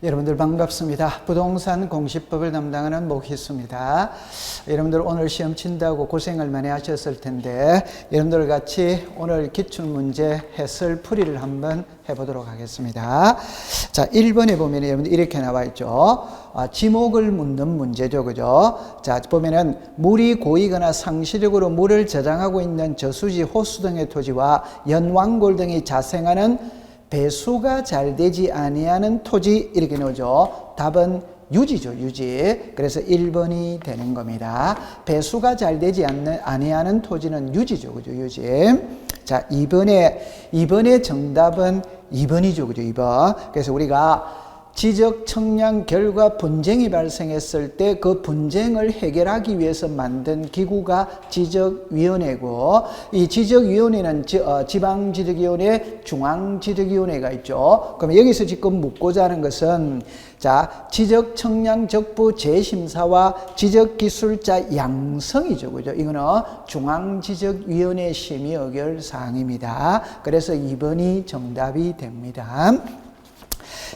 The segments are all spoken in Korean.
여러분들 반갑습니다. 부동산 공시법을 담당하는 목희수입니다. 여러분들 오늘 시험 친다고 고생을 많이 하셨을 텐데 여러분들 같이 오늘 기출문제 해설 풀이를 한번 해보도록 하겠습니다. 자, 1번에 보면 여러분들 이렇게 나와 있죠. 지목을 묻는 문제죠. 그죠? 자, 보면은 물이 고이거나 상시력으로 물을 저장하고 있는 저수지, 호수 등의 토지와 연왕골 등이 자생하는 배수가 잘 되지 아니하는 토지 이렇게 나오죠. 답은 유지죠, 유지. 그래서 1번이 되는 겁니다. 배수가 잘 되지 아니하는 토지는 유지죠, 그죠, 유지. 자, 2번의 정답은 2번이죠, 그죠, 2번. 그래서 우리가 지적 청량 결과 분쟁이 발생했을 때 그 분쟁을 해결하기 위해서 만든 기구가 지적위원회고, 이 지적위원회는 지방지적위원회, 중앙지적위원회가 있죠. 그럼 여기서 지금 묻고자 하는 것은, 자, 지적 청량 적부 재심사와 지적기술자 양성이죠. 그죠? 이거는 중앙지적위원회 심의 의결 사항입니다. 그래서 2번이 정답이 됩니다.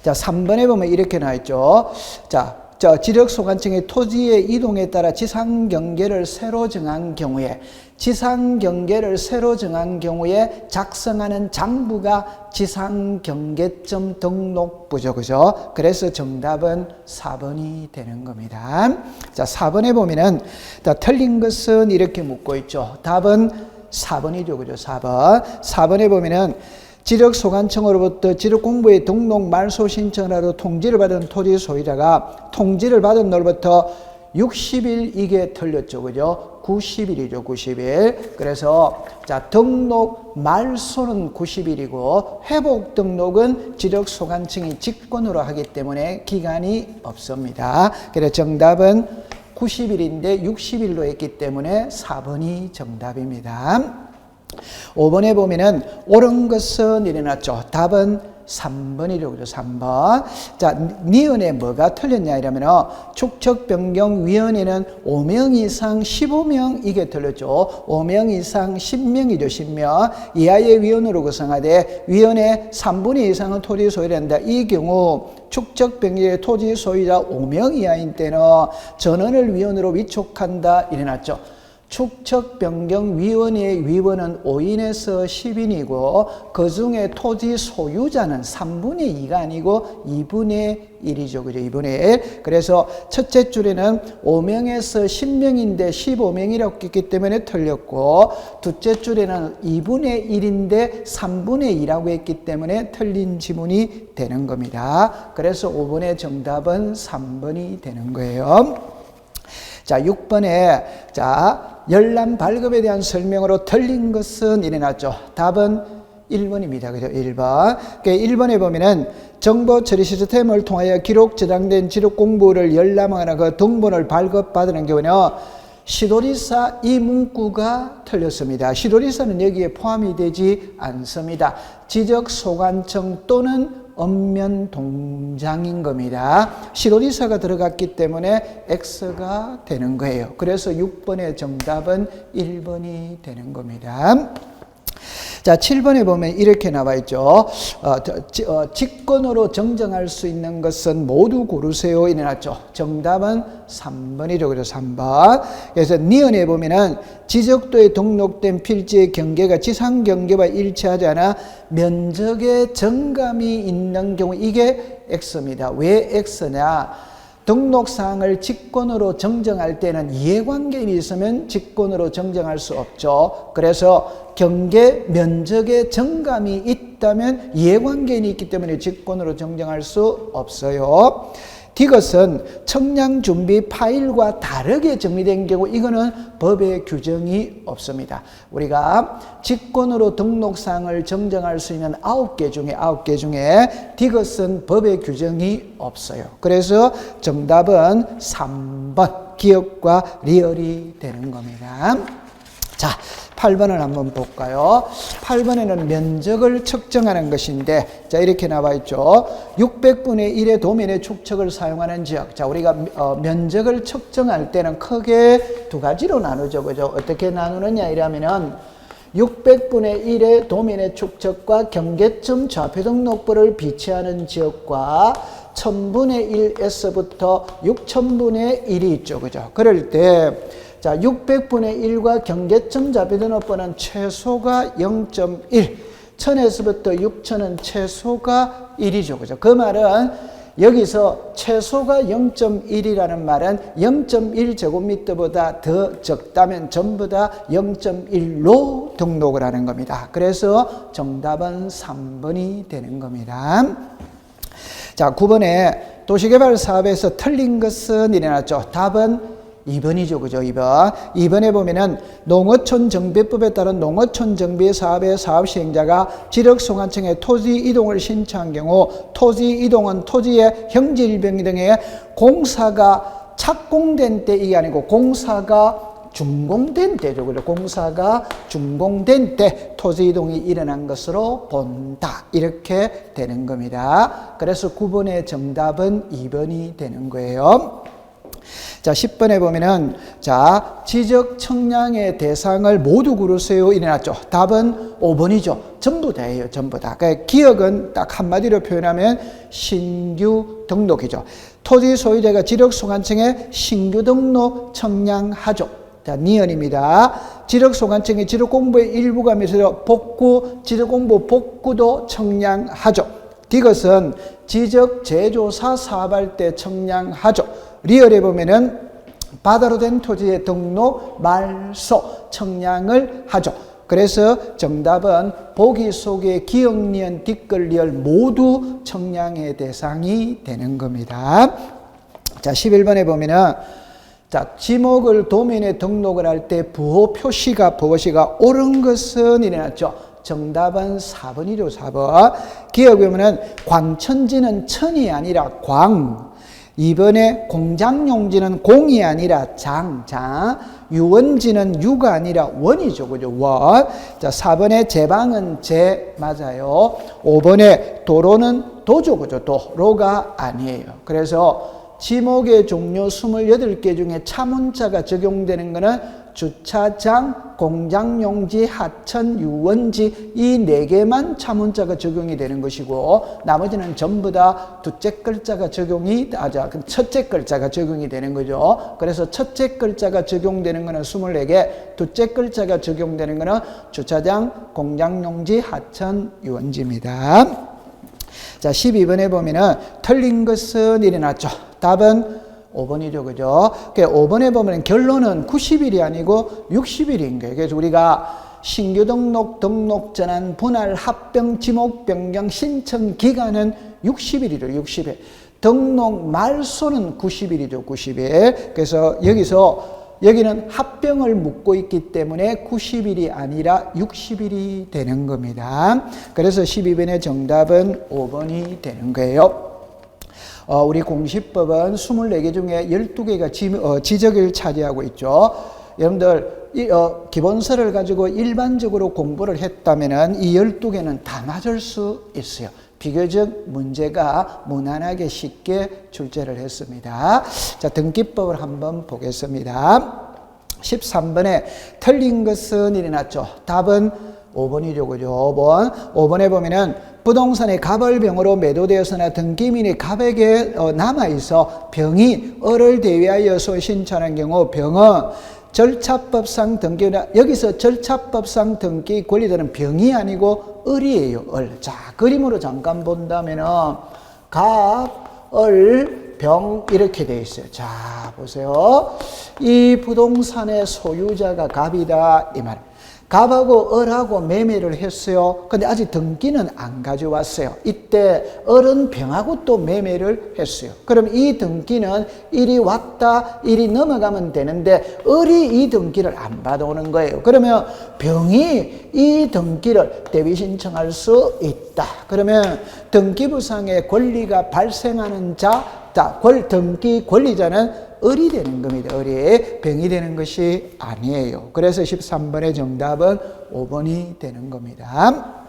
자, 3번에 보면 이렇게 나와 있죠. 자, 지력소관청의 토지의 이동에 따라 지상경계를 새로 정한 경우에, 작성하는 장부가 지상경계점 등록부죠. 그죠? 그래서 정답은 4번이 되는 겁니다. 자, 4번에 보면은, 자, 틀린 것은 이렇게 묻고 있죠. 답은 4번이죠. 그죠? 4번에 보면은, 지력소관청으로부터 지력공부의 등록 말소 신청을 하러 통지를 받은 토지 소유자가 통지를 받은 날부터 60일 이게 틀렸죠. 그죠? 90일이죠. 90일. 그래서 자, 등록 말소는 90일이고 회복 등록은 지력소관청이 직권으로 하기 때문에 기간이 없습니다. 그래서 정답은 90일인데 60일로 했기 때문에 4번이 정답입니다. 5번에 보면은 옳은 것은 일어났죠. 답은 3번이죠. 그죠? 3번. 자, 니은에 뭐가 틀렸냐 이러면은 축척변경위원회는 5명 이상 15명 이게 틀렸죠. 5명 이상 10명이죠. 10명 이하의 위원으로 구성하되 위원회 3분의 2 이상은 토지 소유를 한다. 이 경우 축척변경의 토지 소유자 5명 이하인 때는 전원을 위원으로 위촉한다 일어났죠. 축척변경위원회의 위원은 5인에서 10인이고 그 중에 토지 소유자는 3분의 2가 아니고 2분의 1이죠. 그죠? 2분의 1. 그래서 첫째 줄에는 5명에서 10명인데 15명이라고 했기 때문에 틀렸고 둘째 줄에는 2분의 1인데 3분의 2라고 했기 때문에 틀린 지문이 되는 겁니다. 그래서 5번의 정답은 3번이 되는 거예요. 자, 6번에 자, 열람 발급에 대한 설명으로 틀린 것은 일어났죠. 답은 1번입니다. 그죠? 1번. 1번에 보면은 정보 처리 시스템을 통하여 기록 저장된 지력 공부를 열람하거나 그 등본을 발급받는 경우는 시도리사 이 문구가 틀렸습니다. 시도리사는 여기에 포함이 되지 않습니다. 지적소관청 또는 읍면동장인 겁니다. 시도리사가 들어갔기 때문에 X가 되는 거예요. 그래서 6번의 정답은 1번이 되는 겁니다. 자, 7번에 보면 이렇게 나와 있죠. 직권으로 정정할 수 있는 것은 모두 고르세요. 일어났죠. 정답은 3번이죠. 그래서 3번. 그래서 니은에 보면은 지적도에 등록된 필지의 경계가 지상 경계와 일치하지 않아 면적에 정감이 있는 경우 이게 X입니다. 왜 X냐? 등록사항을 직권으로 정정할 때는 이해관계인이 있으면 직권으로 정정할 수 없죠. 그래서 경계 면적에 정감이 있다면 이해관계인이 있기 때문에 직권으로 정정할 수 없어요. 디귿은 청량준비 파일과 다르게 정리된 경우 이거는 법에 규정이 없습니다. 우리가 직권으로 등록사항을 정정할 수 있는 9개 중에 디귿은 법에 규정이 없어요. 그래서 정답은 3번 기억과 리얼이 되는 겁니다. 자, 8번을 한번 볼까요? 8번에는 면적을 측정하는 것인데, 자, 이렇게 나와 있죠. 600분의 1의 도면의 축척을 사용하는 지역. 자, 우리가 면적을 측정할 때는 크게 두 가지로 나누죠. 그죠? 어떻게 나누느냐 이러면은 600분의 1의 도민의 축적과 경계점 좌표 등록부를 비치하는 지역과 1000분의 1에서부터 6000분의 1이 있죠. 그죠? 그럴 때, 자, 600분의 1과 경계점 좌표 등록부는 최소가 0.1, 1000에서부터 6000은 최소가 1이죠. 그죠? 그 말은 여기서 최소가 0.1이라는 말은 0.1제곱미터보다 더 적다면 전부 다 0.1로 등록을 하는 겁니다. 그래서 정답은 3번이 되는 겁니다. 자, 9번에 도시개발 사업에서 틀린 것은 일어났죠. 답은 2번이죠. 그죠? 2번. 2번에 보면은 농어촌 정비법에 따른 농어촌 정비 사업의 사업 시행자가 지력소관청에 토지 이동을 신청한 경우 토지 이동은 토지의 형질병 등의 공사가 착공된 때 이게 아니고 공사가 준공된 때죠. 그죠? 공사가 준공된 때 토지 이동이 일어난 것으로 본다. 이렇게 되는 겁니다. 그래서 9번의 정답은 2번이 되는 거예요. 자, 10번에 보면은, 자, 지적 청량의 대상을 모두 고르세요. 일어났죠. 답은 5번이죠. 전부 다예요. 전부 다. 그러니까 기억은 딱 한마디로 표현하면 신규 등록이죠. 토지 소유자가 지력소관청에 신규 등록 청량하죠. 자, 니은입니다. 지력소관청이 지력공부의 일부감에서 복구, 지력공부 복구도 청량하죠. 디귿은 지적 제조사 사업할 때 청량하죠. 리얼에 보면은 바다로 된 토지의 등록, 말소, 청량을 하죠. 그래서 정답은 보기 속에 기역, 니은, 디귿, 리얼 모두 청량의 대상이 되는 겁니다. 자, 11번에 보면은 자, 지목을 도면에 등록을 할 때 부호 표시가 옳은 것은 일어났죠. 정답은 4번이죠. 4번. 기억해 보면은 광천지는 천이 아니라 광. 2번에 공장용지는 공이 아니라 장, 유원지는 유가 아니라 원이죠. 그죠? 원. 자, 4번에 제방은 제, 맞아요. 5번에 도로는 도죠. 그죠? 도로가 아니에요. 그래서 지목의 종류 28개 중에 차문자가 적용되는 것은 주차장, 공장용지, 하천, 유원지 이 4개만 차문자가 적용이 되는 것이고 나머지는 전부 다 둘째 글자가 적용이 첫째 글자가 적용이 되는 거죠. 그래서 첫째 글자가 적용되는 것은 24개, 둘째 글자가 적용되는 것은 주차장, 공장용지, 하천, 유원지입니다. 자, 12번에 보면은 틀린 것은 일어났죠. 답은 5번이죠. 그죠? 5번에 보면 결론은 90일이 아니고 60일인 거예요. 그래서 우리가 신규 등록, 등록 전환, 분할, 합병, 지목, 변경, 신청 기간은 60일이죠. 60일. 등록 말소는 90일이죠. 90일. 그래서 여기는 합병을 묻고 있기 때문에 90일이 아니라 60일이 되는 겁니다. 그래서 12번의 정답은 5번이 되는 거예요. 우리 공시법은 24개 중에 12개가 지적을 차지하고 있죠. 여러분들 기본서를 가지고 일반적으로 공부를 했다면 이 12개는 다 맞을 수 있어요. 비교적 문제가 무난하게 쉽게 출제를 했습니다. 자, 등기법을 한번 보겠습니다. 13번에 틀린 것은 일어났죠. 답은 5번이죠. 그죠? 5번에 보면은 부동산이 갑을병으로 매도되었으나 등기민이 갑에게 남아있어 병이 을을 대위하여 신청한 경우 병은 절차법상 등기, 여기서 절차법상 등기 권리자는 병이 아니고 을이에요. 을. 자, 그림으로 잠깐 본다면은 갑, 을, 병 이렇게 되어 있어요. 자, 보세요. 이 부동산의 소유자가 갑이다 이 말. 갑하고 을하고 매매를 했어요. 근데 아직 등기는 안 가져왔어요. 이때 을은 병하고 또 매매를 했어요. 그럼 이 등기는 일이 왔다, 일이 넘어가면 되는데 을이 이 등기를 안 받아오는 거예요. 그러면 병이 이 등기를 대위 신청할 수 있다. 그러면 등기부상의 권리가 발생하는 등기 권리자는 을이 되는 겁니다. 을이 병이 되는 것이 아니에요. 그래서 13번의 정답은 5번이 되는 겁니다.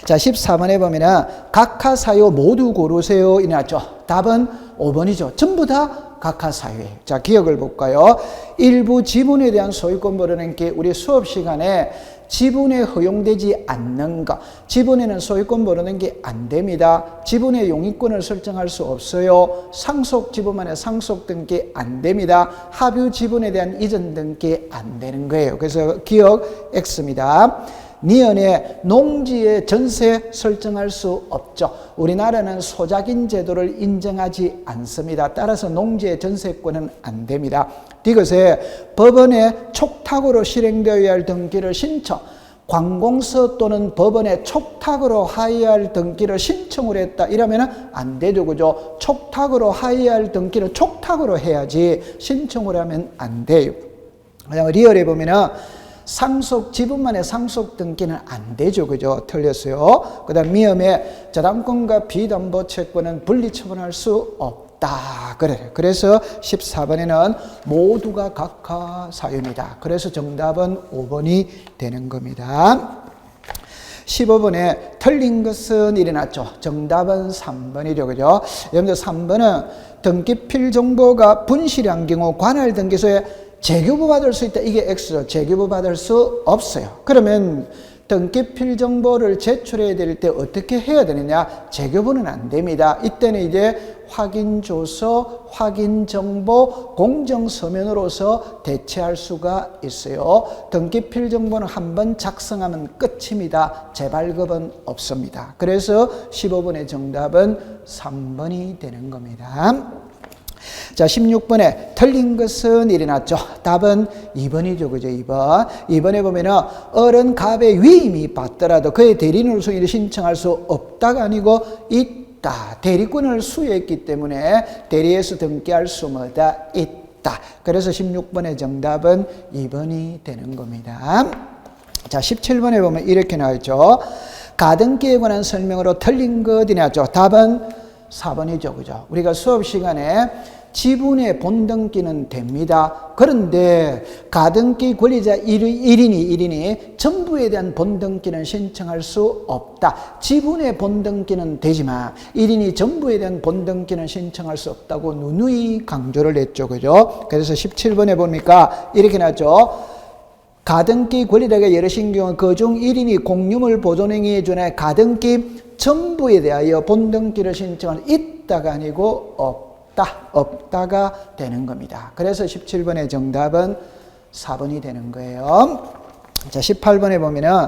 자, 14번에 보면 각하사유 모두 고르세요 이 나왔죠. 답은 5번이죠. 전부 다 각하사유예요. 자, 기억을 볼까요? 일부 지분에 대한 소유권 모르는 게 우리 수업 시간에 지분에 허용되지 않는 것, 지분에는 소유권 모르는 게 안 됩니다. 지분의 용의권을 설정할 수 없어요. 상속 지분만에 상속 등기 안 됩니다. 합유 지분에 대한 이전 등기 안 되는 거예요. 그래서 기억 X입니다. 니은에 농지의 전세 설정할 수 없죠. 우리나라는 소작인 제도를 인정하지 않습니다. 따라서 농지의 전세권은 안 됩니다. 디귿에 법원에 촉탁으로 실행되어야 할 등기를 신청, 관공서 또는 법원에 촉탁으로 하여할 등기를 신청을 했다. 이러면은 안 되죠. 그죠? 촉탁으로 하여할 등기를 촉탁으로 해야지 신청을 하면 안 돼요. 그냥 리얼에 보면은 상속 지분만의 상속 등기는 안 되죠. 그죠? 틀렸어요. 그 다음 미음에 저당권과 비담보 채권은 분리 처분할 수 없다. 그래. 그래서 14번에는 모두가 각하 사유입니다. 그래서 정답은 5번이 되는 겁니다. 15번에 틀린 것은 일어났죠. 정답은 3번이죠. 그죠? 여러분들 3번은 등기필 정보가 분실한 경우 관할 등기소에 재교부 받을 수 있다. 이게 X죠. 재교부 받을 수 없어요. 그러면 등기필 정보를 제출해야 될 때 어떻게 해야 되느냐? 재교부는 안 됩니다. 이때는 이제 확인조서, 확인정보, 공정서면으로서 대체할 수가 있어요. 등기필 정보는 한번 작성하면 끝입니다. 재발급은 없습니다. 그래서 15번의 정답은 3번이 되는 겁니다. 자, 16번에 틀린 것은 일어났죠. 답은 2번이죠. 그죠? 2번. 2번에 보면은 어른 갑의 위임이 받더라도 그의 대리인으로 승인을 신청할 수 없다가 아니고 있다. 대리권을 수여했기 때문에 대리에서 등기할 수 뭐다? 있다. 그래서 16번의 정답은 2번이 되는 겁니다. 자, 17번에 보면 이렇게 나와있죠. 가등기에 관한 설명으로 틀린 것이 나왔죠. 답은 4번이죠. 그죠? 우리가 수업 시간에 지분의 본등기는 됩니다. 그런데 가등기 권리자 1인이 전부에 대한 본등기는 신청할 수 없다. 지분의 본등기는 되지만 1인이 전부에 대한 본등기는 신청할 수 없다고 누누이 강조를 했죠. 그죠? 그래서 17번에 보니까 이렇게 나왔죠. 가등기 권리자가 여럿인 경우 그중 1인이 공유물 보존행위에 준해 가등기 전부에 대하여 본등기를 신청할 있다가 아니고 없다가 되는 겁니다. 그래서 17번의 정답은 4번이 되는 거예요. 자, 18번에 보면은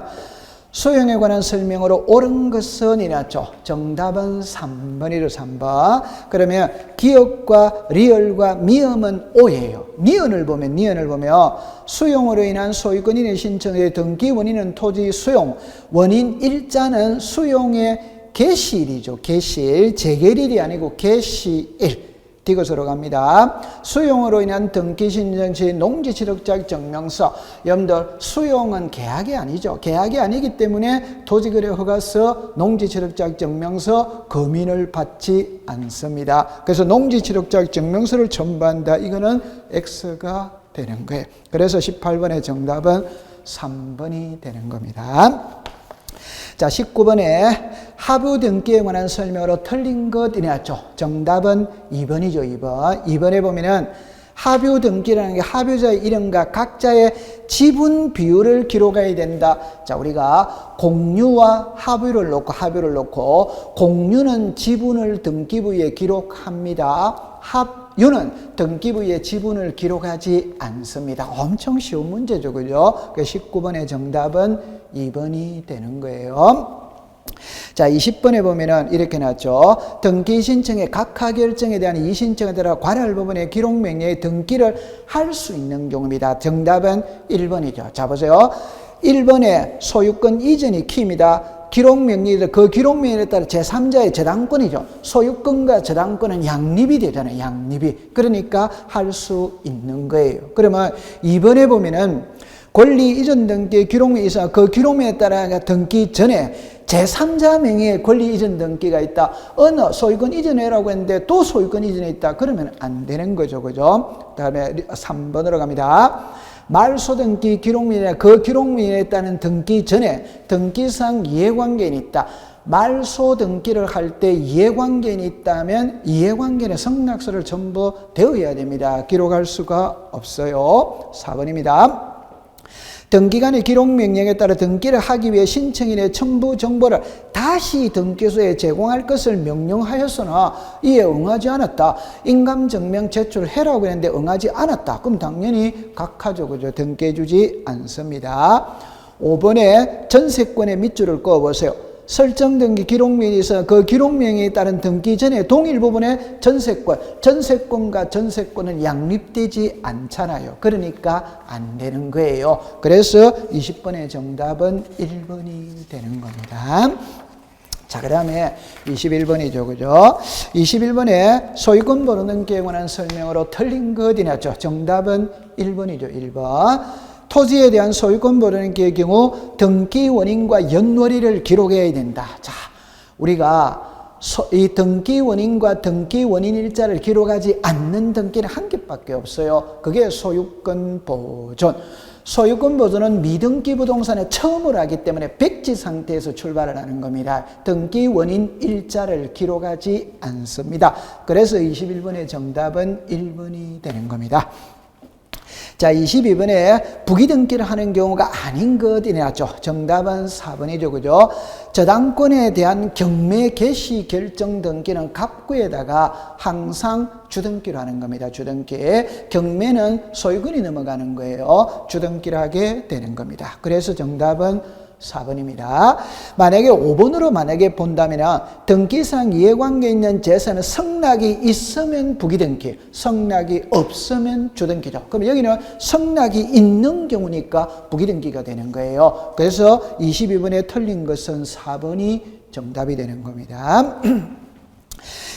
수용에 관한 설명으로 옳은 것은 이났죠. 정답은 3번이죠. 3번. 그러면 기억과 리얼과 미음은 O예요. 니은을 보면 수용으로 인한 소유권인의 신청의 등기 원인은 토지 수용, 원인 일자는 수용의 개시일이죠. 개시일, 재개일이 아니고 개시일. 디귿으로 갑니다. 수용으로 인한 등기 신청 시 농지 취득자격 증명서. 여러분들 수용은 계약이 아니죠. 계약이 아니기 때문에 토지거래 허가서, 농지 취득자격 증명서 검인을 받지 않습니다. 그래서 농지 취득자격 증명서를 첨부한다. 이거는 X가 되는 거예요. 그래서 18번의 정답은 3번이 되는 겁니다. 자, 19번에 하부 등기에 관한 설명으로 틀린 것이 나왔죠. 정답은 2번이죠. 2번. 2번에 보면은 하부 등기라는 게 하부자의 이름과 각자의 지분 비율을 기록해야 된다. 자, 우리가 공유와 합유를 놓고 공유는 지분을 등기부에 기록합니다. 합유는 등기부에 지분을 기록하지 않습니다. 엄청 쉬운 문제죠. 그죠? 19번의 정답은 2번이 되는 거예요. 자, 20번에 보면은 이렇게 나왔죠. 등기 신청의 각하 결정에 대한 이의신청에 따라 관할법원의 기록명령에 등기를 할 수 있는 경우입니다. 정답은 1번이죠. 자, 보세요. 1번에 소유권 이전이 키입니다. 기록명령이 그 기록명령에 따라 제3자의 저당권이죠. 소유권과 저당권은 양립이 되잖아요. 양립이. 그러니까 할 수 있는 거예요. 그러면 2번에 보면은 권리 이전 등기 기록명이 있어 그 기록명에 따라 등기 전에 제3자 명의의 권리 이전 등기가 있다. 어느 소유권 이전해라고 했는데 또 소유권 이전에 있다. 그러면 안 되는 거죠. 그죠? 다음에 3번으로 갑니다. 말소 등기 기록명에 그 기록명에 따른 등기 전에 등기상 이해관계인이 있다. 말소 등기를 할 때 이해관계인이 있다면 이해관계인의 성락서를 전부 되어야 됩니다. 기록할 수가 없어요. 4번입니다. 등기관의 기록 명령에 따라 등기를 하기 위해 신청인의 첨부 정보를 다시 등기소에 제공할 것을 명령하였으나 이에 응하지 않았다. 인감증명 제출해라고 했는데 응하지 않았다. 그럼 당연히 각하죠. 그죠? 등기해주지 않습니다. 5번에 전세권의 밑줄을 그어보세요. 설정 등기 기록명이 있어 그 기록명에 따른 등기 전에 동일 부분에 전세권과 전세권은 양립되지 않잖아요. 그러니까 안 되는 거예요. 그래서 20번의 정답은 1번이 되는 겁니다. 자, 그 다음에 21번이죠. 그죠? 21번에 소유권 모르는 관한 설명으로 틀린 것 어디 났죠? 정답은 1번이죠. 1번. 토지에 대한 소유권 모르는 경우 등기 원인과 연월일을 기록해야 된다. 자, 우리가 이 등기 원인과 등기 원인 일자를 기록하지 않는 등기는 한 개밖에 없어요. 그게 소유권 보존. 소유권 보존은 미등기 부동산에 처음으로 하기 때문에 백지 상태에서 출발을 하는 겁니다. 등기 원인 일자를 기록하지 않습니다. 그래서 21번의 정답은 1번이 되는 겁니다. 자, 22번에 부기등기를 하는 경우가 아닌 것이 나왔죠. 정답은 4번이죠. 그죠? 저당권에 대한 경매 개시 결정 등기는 갑구에다가 항상 주등기로 하는 겁니다. 주등기. 경매는 소유권이 넘어가는 거예요. 주등기를 하게 되는 겁니다. 그래서 정답은 4번입니다. 만약에 5번으로 본다면 등기상 이해관계 있는 재산은 성락이 있으면 부기등기, 성락이 없으면 주등기죠. 그럼 여기는 성락이 있는 경우니까 부기등기가 되는 거예요. 그래서 22번에 틀린 것은 4번이 정답이 되는 겁니다.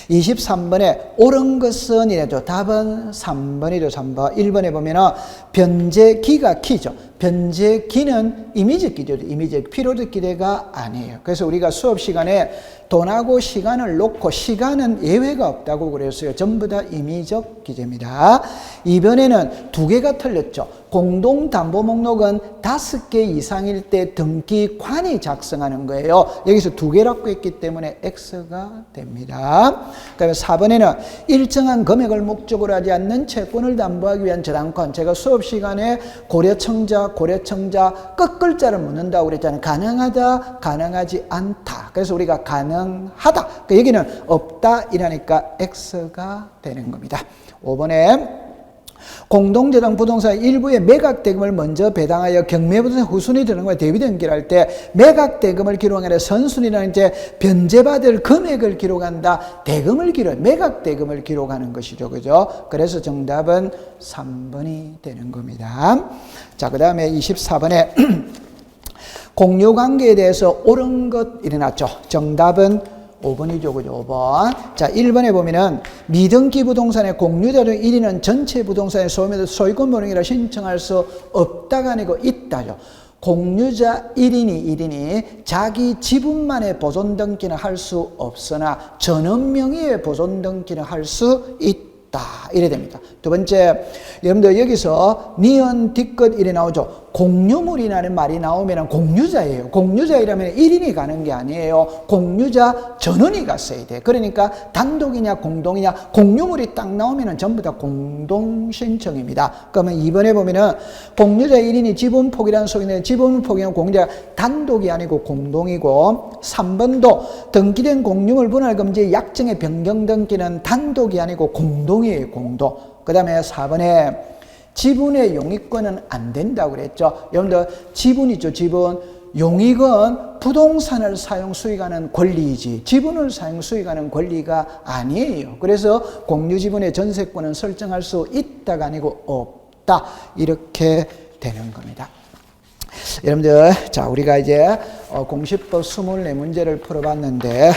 23번에 옳은 것은 이래죠. 답은 3번이죠. 3번. 1번에 보면은 변제기가 키죠. 변제기는 이미지 기죠. 이미지 피로드 기대가 아니에요. 그래서 우리가 수업 시간에 돈하고 시간을 놓고 시간은 예외가 없다고 그랬어요. 전부 다 임의적 기재입니다. 2번에는 두 개가 틀렸죠. 공동담보목록은 5개 이상일 때 등기관이 작성하는 거예요. 여기서 두 개라고 했기 때문에 X가 됩니다. 그다음에 4번에는 일정한 금액을 목적으로 하지 않는 채권을 담보하기 위한 저당권. 제가 수업 시간에 고려청자 끝글자를 묻는다고 그랬잖아요. 가능하다, 가능하지 않다. 그래서 우리가 가능하다. 그 얘기는 없다 이라니까 X가 되는 겁니다. 5번에 공동저당 부동산 일부의 매각대금을 먼저 배당하여 경매부동산 후순위 드는 거에 대비등기를 할 때 매각대금을 기록하는 선순위라는 이제 변제받을 금액을 기록한다. 대금을 매각대금을 기록하는 것이죠. 그죠? 그래서 정답은 3번이 되는 겁니다. 자, 그 다음에 24번에 공유관계에 대해서 옳은 것 일어났죠. 정답은 5번이죠. 그죠? 5번. 자, 1번에 보면은 미등기 부동산의 공유자 중 1인은 전체 부동산의 소유권 모르기라 신청할 수 없다가 아니고 있다죠. 공유자 1인이 자기 지분만의 보존 등기는 할 수 없으나 전원 명의의 보존 등기는 할 수 있다. 이래 됩니다. 두 번째, 여러분들 여기서 니은 뒤끝 이래 나오죠. 공유물이라는 말이 나오면 공유자예요. 공유자이라면 1인이 가는 게 아니에요. 공유자 전원이 갔어야 돼. 그러니까 단독이냐 공동이냐 공유물이 딱 나오면 전부 다 공동신청입니다. 그러면 2번에 보면은 공유자 1인이 지분폭이라는 소리는 지분폭이는 공유자가 단독이 아니고 공동이고 3번도 등기된 공유물 분할 금지 약정의 변경 등기는 단독이 아니고 공동이에요. 공동. 그 다음에 4번에 지분의 용익권은 안 된다고 그랬죠. 여러분들 지분이죠. 지분. 용익은 부동산을 사용 수익하는 권리이지 지분을 사용 수익하는 권리가 아니에요. 그래서 공유지분의 전세권은 설정할 수 있다가 아니고 없다. 이렇게 되는 겁니다. 여러분들, 자, 우리가 이제 공시법 24문제를 풀어봤는데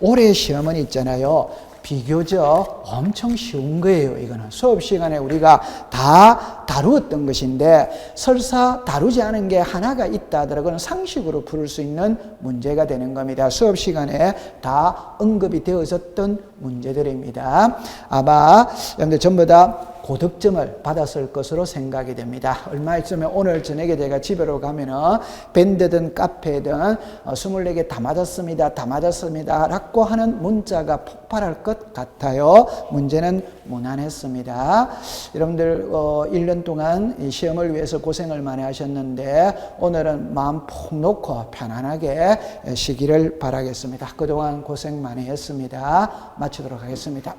올해 시험은 있잖아요. 비교적 엄청 쉬운 거예요. 이거는 수업 시간에 우리가 다 다루었던 것인데 설사 다루지 않은 게 하나가 있다 하더라도 상식으로 풀을 수 있는 문제가 되는 겁니다. 수업 시간에 다 언급이 되어졌던 문제들입니다. 아마 여러분들 전부 다 고득점을 받았을 것으로 생각이 됩니다. 얼마쯤에 오늘 저녁에 제가 집으로 가면은 밴드든 카페든 24개 다 맞았습니다. 다 맞았습니다. 라고 하는 문자가 폭발할 것 같아요. 문제는 무난했습니다. 여러분들 1년 동안 이 시험을 위해서 고생을 많이 하셨는데 오늘은 마음 푹 놓고 편안하게 쉬기를 바라겠습니다. 그동안 고생 많이 했습니다. 마치도록 하겠습니다.